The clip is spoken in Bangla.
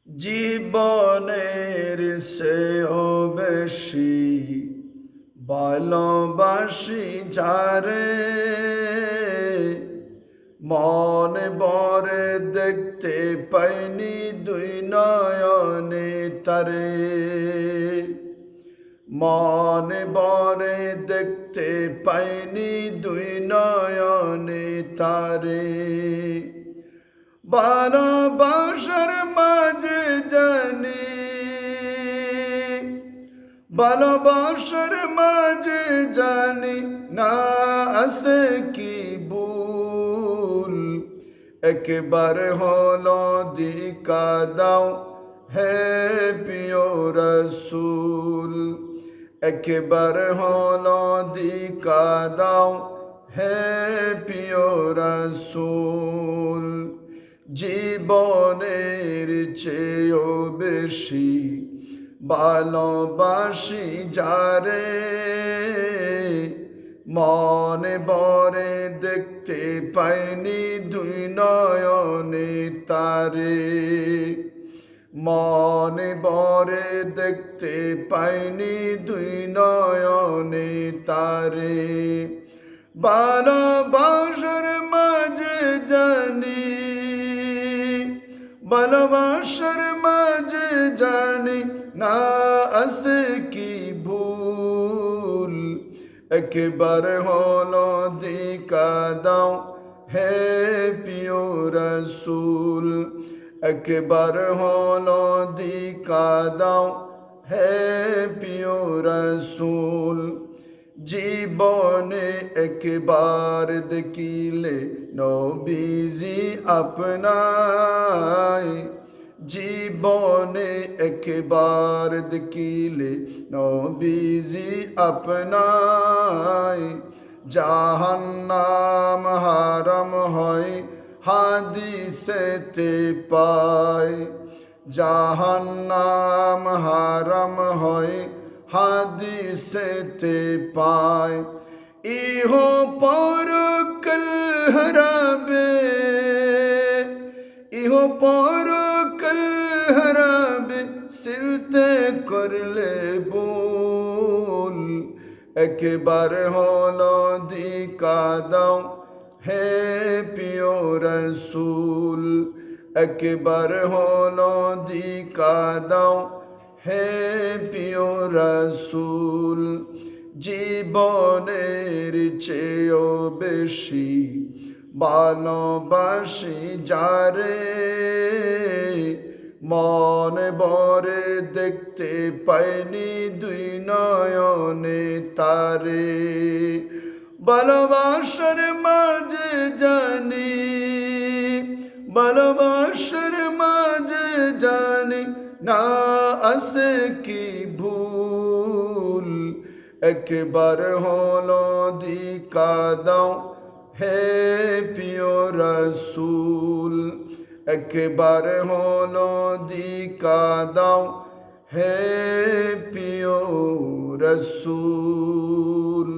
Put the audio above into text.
জীবনের চেয়েও বেশি ভালোবাসি যারে, মনে বরে দেখতে পাইনি দুই নয়নে তারে। মনে বরে দেখতে পাইনি দুই নয়নে তারে। ভালোবাসার মাঝে জানি, ভালোবাসার মাঝে জানি না আছে কি ভুল। একবার হলো দিকা দাও হে প্রিয় রসুল, একবার হলো দিকা দাও হে প্রিয় রসুল। জীবনের চেয়েও বেশি ভালোবাসি যারে, মনে বরে দেখতে পাইনি দুই নয়নে তারে। মনে বরে দেখতে পাইনি দুই নয়নে তারে। ভালোবাসার মাঝে জানি, ভালোবাসার মাঝে জানি না আছে কি ভুল। একবার হলো দিকা দাও হে প্রিয় রসুল, একবার হলো দিকা দাও হে প্রিয় রসুল। জীবনে একবার দেখিলে নবীজি আপনায়, জীবনে একবার দেখিলে নবীজি আপনায়। জাহান্নাম হারাম হয় হাদিসেতে পায়, জাহান্নাম হারাম হয় হাদিসেতে পায়। ইহ পরকাল হারাবে, ইহ পরকাল হারাবে সিলতে করলে ভুল। একবার হলো দিকা দাও হে প্রিয় রসুল, একবার হলো দিকা দাও হে প্রিয় রসুল। জীবনের চেয়েও বেশি ভালোবাসি যারে, মনে বরে দেখতে পাইনি দুই নয়নে তারে। ভালোবাসার মাঝে জানি, ভালোবাসার মাঝে জানি না আছে কি ভুল। একবার হলো দিকা দাও হে প্রিয় রসুল, একবার হলো দিকা দাও হে প্রিয় রসুল।